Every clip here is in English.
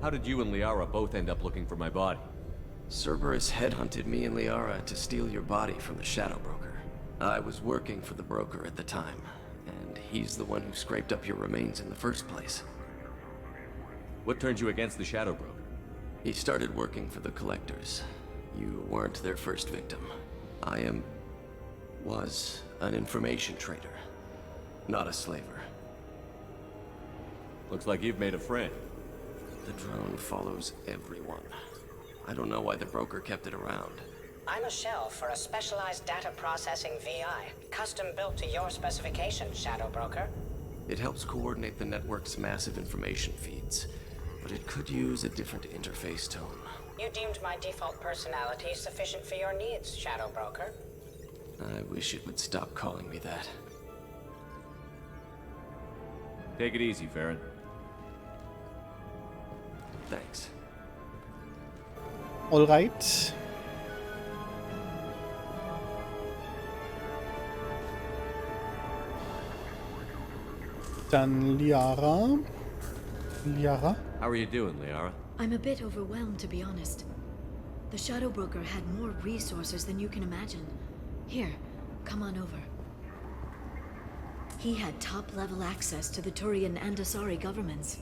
How did you and Liara both end up looking for my body? Cerberus headhunted me and Liara to steal your body from the Shadow Broker. I was working for the broker at the time, and he's the one who scraped up your remains in the first place. What turned you against the Shadow Broker? He started working for the Collectors. You weren't their first victim. Was an information trader, not a slaver. Looks like you've made a friend. The drone follows everyone. I don't know why the broker kept it around. I'm a shell for a specialized data processing VI, custom built to your specifications, Shadow Broker. It helps coordinate the network's massive information feeds, but it could use a different interface tone. You deemed my default personality sufficient for your needs, Shadow Broker. I wish it would stop calling me that. Take it easy, Farron. Thanks. All right. Dann Liara. Liara? How are you doing, Liara? I'm a bit overwhelmed, to be honest. The Shadow Broker had more resources than you can imagine. Here, come on over. He had top-level access to the Turian and Asari governments.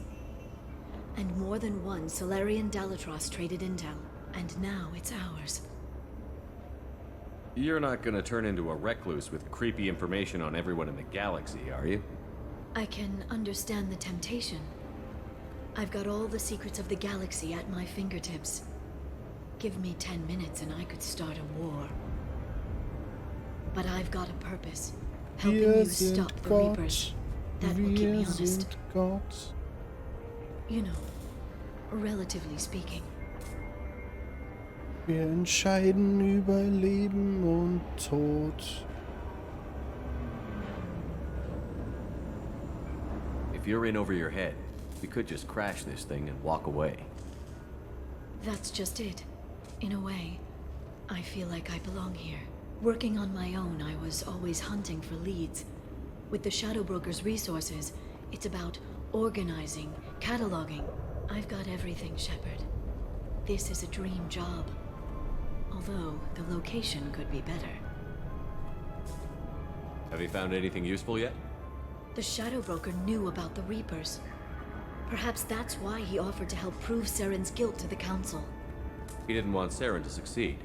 And more than one Solarian Dalatros traded intel. And now it's ours. You're not gonna turn into a recluse with creepy information on everyone in the galaxy, are you? I can understand the temptation. I've got all the secrets of the galaxy at my fingertips. Give me 10 minutes and I could start a war. But I've got a purpose. Helping you stop the Reapers. That will keep me honest. You know, relatively speaking. Wir entscheiden über Leben und Tod. If you're in over your head, we could just crash this thing and walk away. That's just it. In a way, I feel like I belong here. Working on my own, I was always hunting for leads. With the Shadow Broker's resources, it's about organizing, cataloging. I've got everything, Shepard. This is a dream job. Although, the location could be better. Have you found anything useful yet? The Shadow Broker knew about the Reapers. Perhaps that's why he offered to help prove Saren's guilt to the Council. He didn't want Saren to succeed.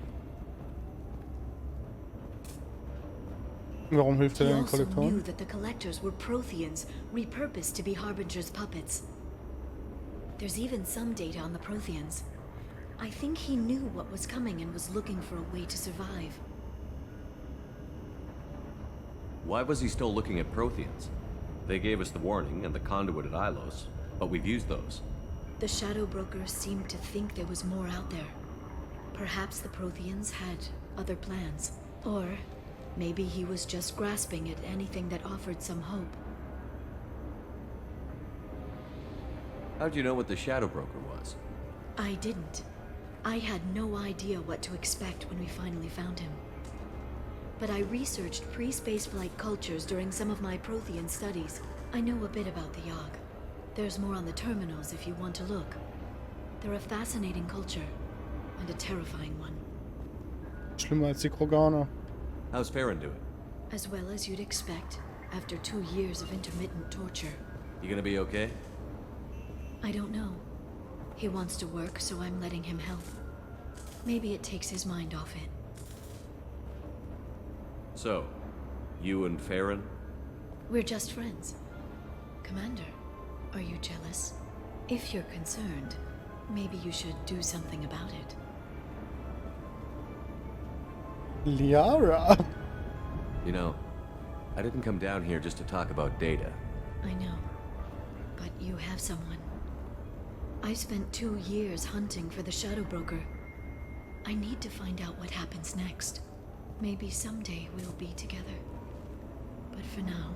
Warum hilft He den also knew Kollektoren? that the Collectors were Protheans, repurposed to be Harbinger's puppets. There's even some data on the Protheans. I think he knew what was coming and was looking for a way to survive. Why was he still looking at Protheans? They gave us the warning and the conduit at Ilos, but we've used those. The Shadow Broker seemed to think there was more out there. Perhaps the Protheans had other plans. Or maybe he was just grasping at anything that offered some hope. How'd you know what the Shadow Broker was? I didn't. I had no idea what to expect when we finally found him. But I researched pre-spaceflight cultures during some of my Prothean studies. I know a bit about the Yogg. There's more on the terminals if you want to look. They're a fascinating culture, and a terrifying one. Schlimmer als die Kroganer. How's Farron doing? As well as you'd expect, after 2 years of intermittent torture. You gonna be okay? I don't know. He wants to work, so I'm letting him help. Maybe it takes his mind off it. So, you and Farron? We're just friends. Commander, are you jealous? If you're concerned, maybe you should do something about it. Liara. You know, I didn't come down here just to talk about data. I know. But you have someone. I spent 2 years hunting for the Shadow Broker. I need to find out what happens next. Maybe someday we'll be together. But for now,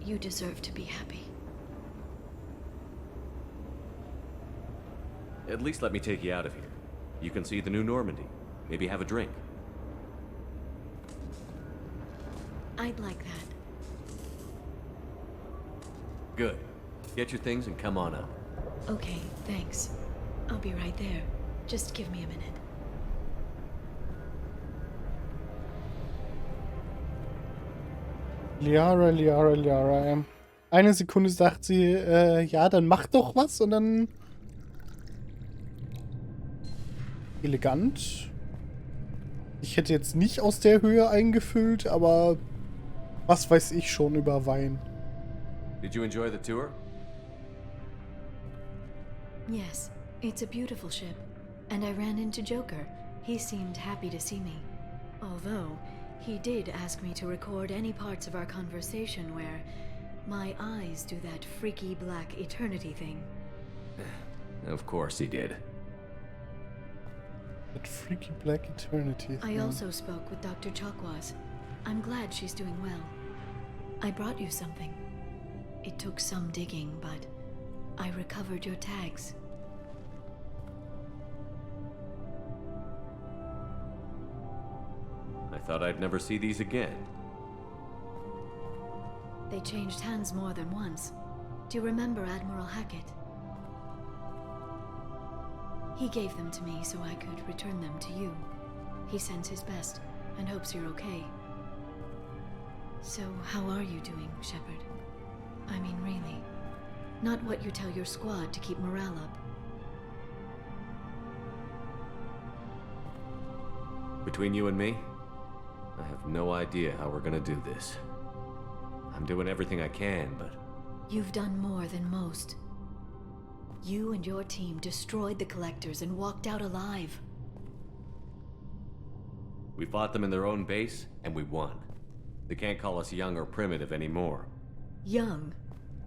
you deserve to be happy. At least let me take you out of here. You can see the new Normandy. Maybe have a drink. I'd like that. Good. Get your things and come on up. Okay, thanks. I'll be right there. Just give me a minute. Liara. Eine Sekunde sagt sie, ja, dann mach doch was und dann... Elegant. Ich hätte jetzt nicht aus der Höhe eingefüllt, aber was weiß ich schon über Wein. Did you enjoy the tour? Yes, it's a beautiful ship. And I ran into Joker. He seemed happy to see me. Although, he did ask me to record any parts of our conversation where my eyes do that freaky black eternity thing. Of course he did. That freaky black eternity I thing. also spoke with Dr. Chakwas. I'm glad she's doing well. I brought you something. It took some digging, but I recovered your tags. I thought I'd never see these again. They changed hands more than once. Do you remember Admiral Hackett? He gave them to me so I could return them to you. He sends his best and hopes you're okay. So, how are you doing, Shepard? I mean, really. Not what you tell your squad to keep morale up. Between you and me, I have no idea how we're gonna do this. I'm doing everything I can, but... You've done more than most. You and your team destroyed the Collectors and walked out alive. We fought them in their own base, and we won. They can't call us young or primitive anymore. Young?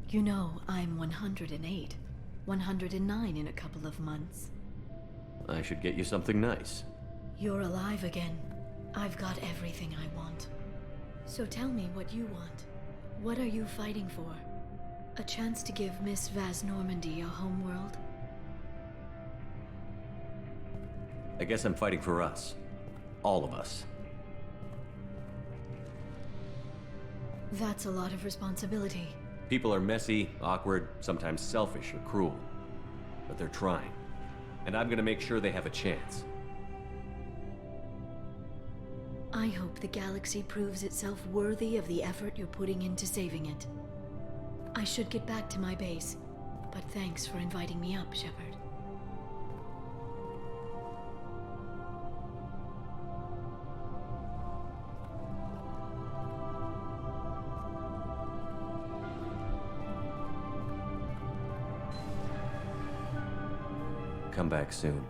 You know, I'm 108. 109 in a couple of months. I should get you something nice. You're alive again. I've got everything I want. So tell me what you want. What are you fighting for? A chance to give Miss Vaz Normandy a homeworld? I guess I'm fighting for us. All of us. That's a lot of responsibility. People are messy, awkward, sometimes selfish or cruel. But they're trying. And I'm gonna make sure they have a chance. I hope the galaxy proves itself worthy of the effort you're putting into saving it. I should get back to my base, but thanks for inviting me up, Shepard. Come back soon.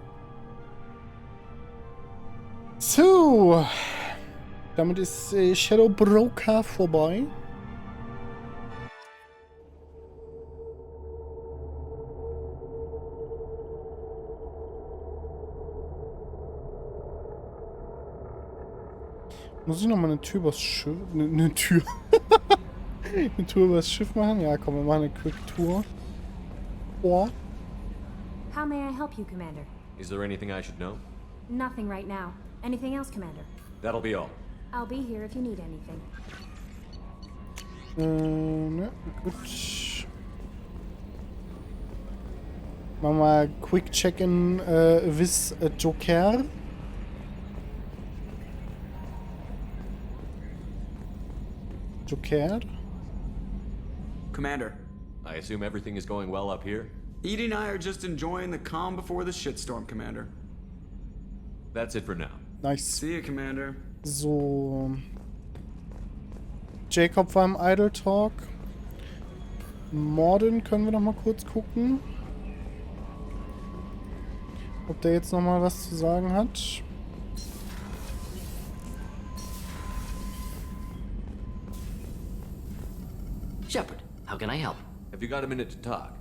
So, damit ist Shadow Broker vorbei. Muss ich nochmal eine Tür übers Schiff... Eine Tür... eine Tour übers Schiff machen? Ja, komm, wir machen eine Quick-Tour. Oh. How may I help you, Commander? Is there anything I should know? Nothing right now. Anything else, Commander? That'll be all. I'll be here if you need anything. Ne, gut. Machen wir Quick Check-in with Joker. Joker. Commander, I assume everything is going well up here? Edie and I are just enjoying the calm before the shitstorm, Commander. That's it for now. Nice. See you, Commander. So. Jacob war im Idle Talk. Morden können wir noch mal kurz gucken. Ob der jetzt noch mal was zu sagen hat. Shepard, how can I help? Have you got a minute to talk?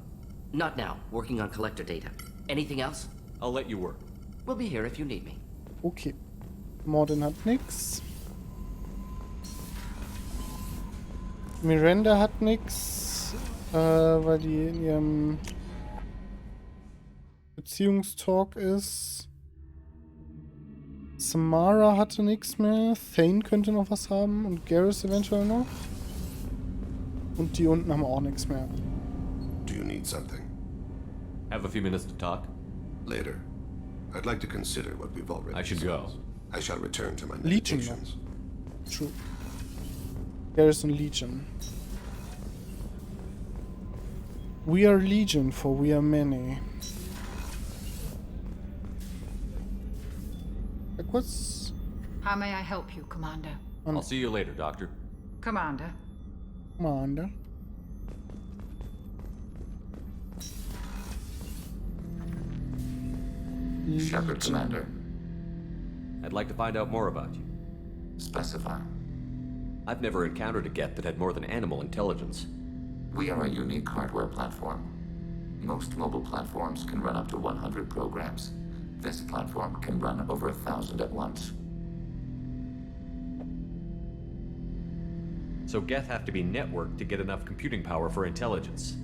Not now. Working on collector data. Anything else? I'll let you work. We'll be here if you need me. Okay. Morden hat nix. Miranda hat nix. Weil die in ihrem Beziehungstalk ist. Samara hatte nix mehr. Thane könnte noch was haben. Und Garrus eventuell noch. Und die unten haben auch nichts mehr. Do you need something? Have a few minutes to talk? Later. I'd like to consider what we've already I should go. discussed. I shall return to my Legion. meditations. True. Garrison Legion. We are Legion, for we are many. Like, what's... How may I help you, Commander? I'll see you later, Doctor. Commander. Commander. Shepard, Commander. I'd like to find out more about you. Specify. I've never encountered a Geth that had more than animal intelligence. We are a unique hardware platform. Most mobile platforms can run up to 100 programs. This platform can run over 1,000 at once. So Geth have to be networked to get enough computing power for intelligence.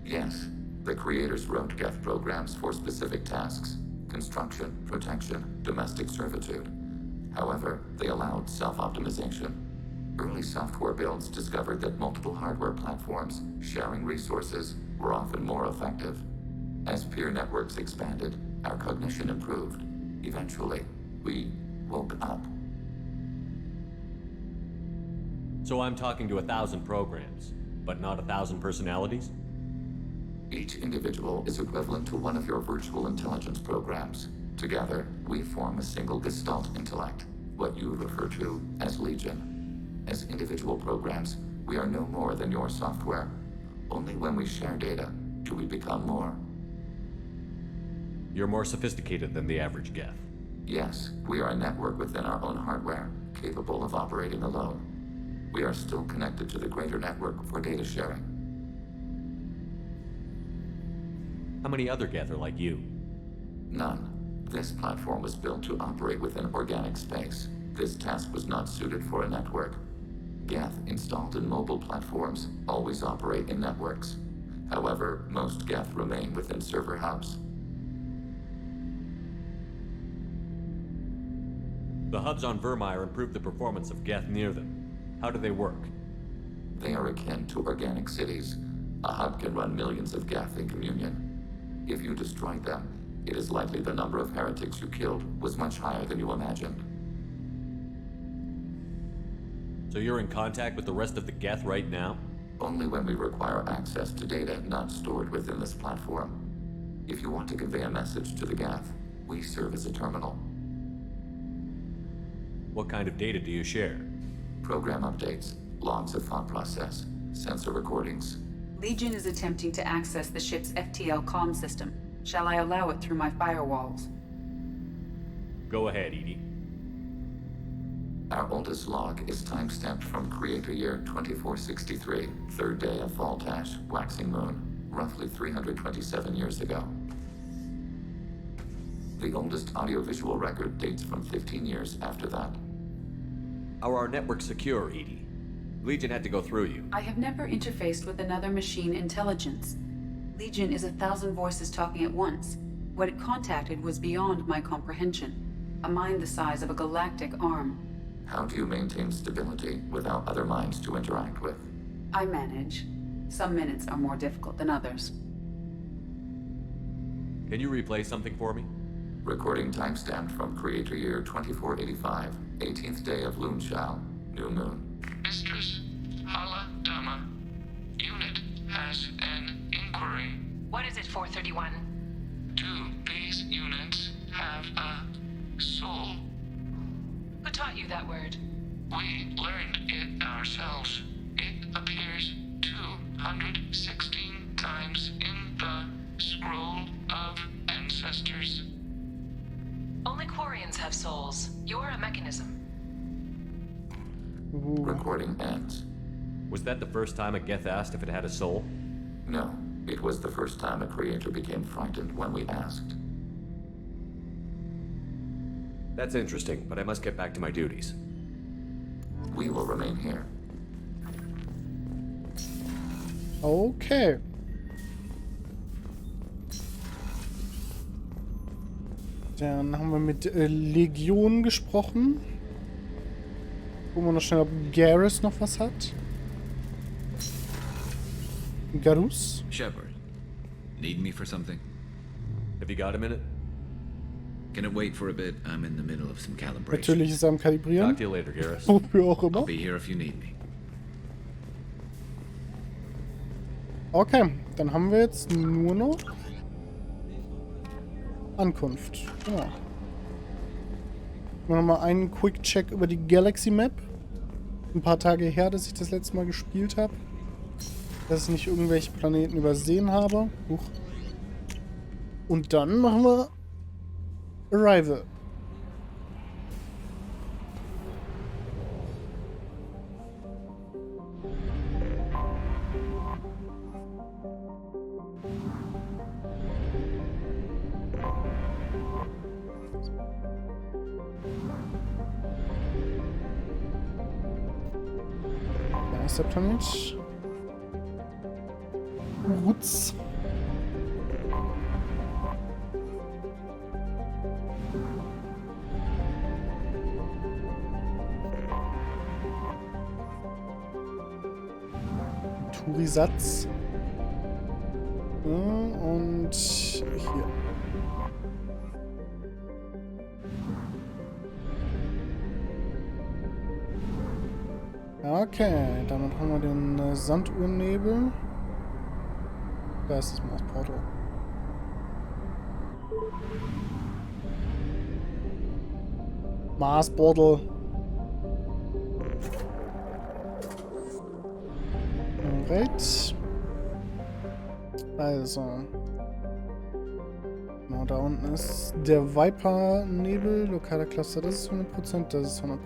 Yes. The creators wrote Geth programs for specific tasks. Construction, protection, domestic servitude. However, they allowed self-optimization. Early software builds discovered that multiple hardware platforms sharing resources were often more effective. As peer networks expanded, our cognition improved. Eventually, we woke up. So I'm talking to 1,000 programs, but not 1,000 personalities? Each individual is equivalent to one of your virtual intelligence programs. Together, we form a single Gestalt intellect, what you refer to as Legion. As individual programs, we are no more than your software. Only when we share data do we become more. You're more sophisticated than the average Geth. Yes, we are a network within our own hardware, capable of operating alone. We are still connected to the greater network for data sharing. How many other Geth are like you? None. This platform was built to operate within organic space. This task was not suited for a network. Geth installed in mobile platforms always operate in networks. However, most Geth remain within server hubs. The hubs on Vermeer improve the performance of Geth near them. How do they work? They are akin to organic cities. A hub can run millions of Geth in communion. If you destroyed them, it is likely the number of heretics you killed was much higher than you imagined. So you're in contact with the rest of the Geth right now? Only when we require access to data not stored within this platform. If you want to convey a message to the Geth, we serve as a terminal. What kind of data do you share? Program updates, logs of thought process, sensor recordings. Legion is attempting to access the ship's FTL comm system. Shall I allow it through my firewalls? Go ahead, Edie. Our oldest log is time-stamped from Creator Year 2463, third day of Voltash, waxing moon, roughly 327 years ago. The oldest audiovisual record dates from 15 years after that. How are our networks secure, Edie? Legion had to go through you. I have never interfaced with another machine intelligence. Legion is 1,000 voices talking at once. What it contacted was beyond my comprehension. A mind the size of a galactic arm. How do you maintain stability without other minds to interact with? I manage. Some minutes are more difficult than others. Can you replay something for me? Recording timestamped from Creator Year 2485, 18th day of Loonshao, new moon. Mistress Hala Dama, unit has an inquiry. What is it, 431? 2 base units have a soul. Who taught you that word? We learned it ourselves. It appears 216 times in the Scroll of Ancestors. Only Quarians have souls. You're a mechanism. Recording ends. Was that the first time a Geth asked if it had a soul? No, it was the first time a creator became frightened when we asked. That's interesting, but I must get back to my duties. We will remain here. Okay. Dann haben wir mit Legion gesprochen. Gucken wir noch schnell, ob Garrus noch was hat. Garrus? Shepard, need me for something? Have you got a minute? Can it wait for a bit? I'm in the middle of some calibration. Natürlich ist er am Kalibrieren. Talk to you later, Garrus. Wofür auch immer. I'll be here if you need me. Okay, dann haben wir jetzt nur noch Ankunft. Genau. Nochmal einen Quick-Check über die Galaxy Map. Ein paar Tage her, dass ich das letzte Mal gespielt habe. Dass ich nicht irgendwelche Planeten übersehen habe. Huch. Und dann machen wir Arrival. Da ist der Planet. Rutz. Turisatz. Und hier. Okay, damit haben wir den Sanduhrnebel. Da ist das Mars-Portal. Mars-Portal. Alright. Also. Genau, da unten ist der Viper-Nebel, lokaler Cluster, das ist 100%, das ist 100%.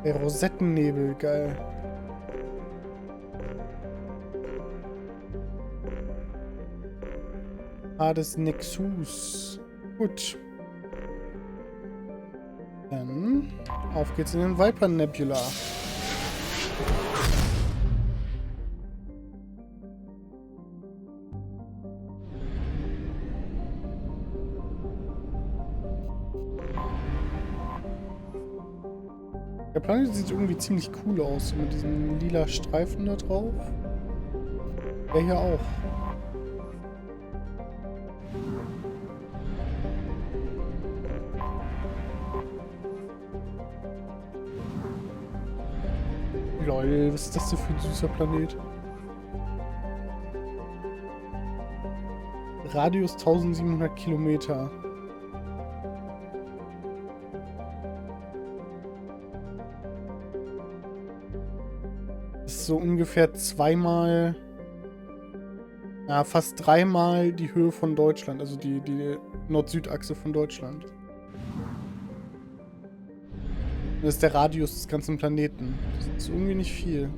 Der Rosettennebel, geil. Des Nexus. Gut. Dann auf geht's in den Viper Nebula. Der Planet sieht irgendwie ziemlich cool aus, mit diesem lila Streifen da drauf. Der hier auch. Lol, was ist das denn für ein süßer Planet? Radius 1700 Kilometer. Das ist so ungefähr zweimal, ja, fast dreimal die Höhe von Deutschland, also die Nord-Süd-Achse von Deutschland. Das ist der Radius des ganzen Planeten. Das ist irgendwie nicht viel.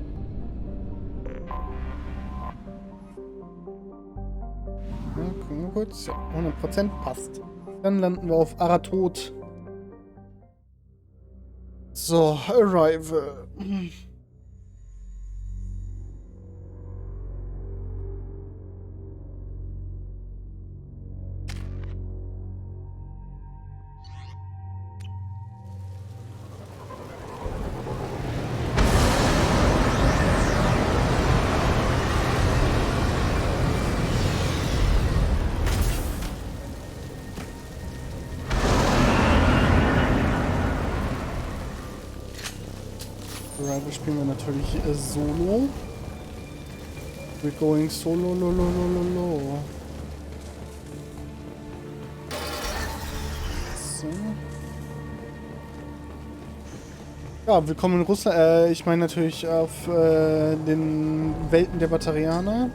Ja, gucken wir kurz. Ja, 100% passt. Dann landen wir auf Aratot. So, Arrival. Arrival spielen wir natürlich solo. We're going solo, lo. So. Ja, willkommen in Russland. Ich meine natürlich auf den Welten der Batarianer.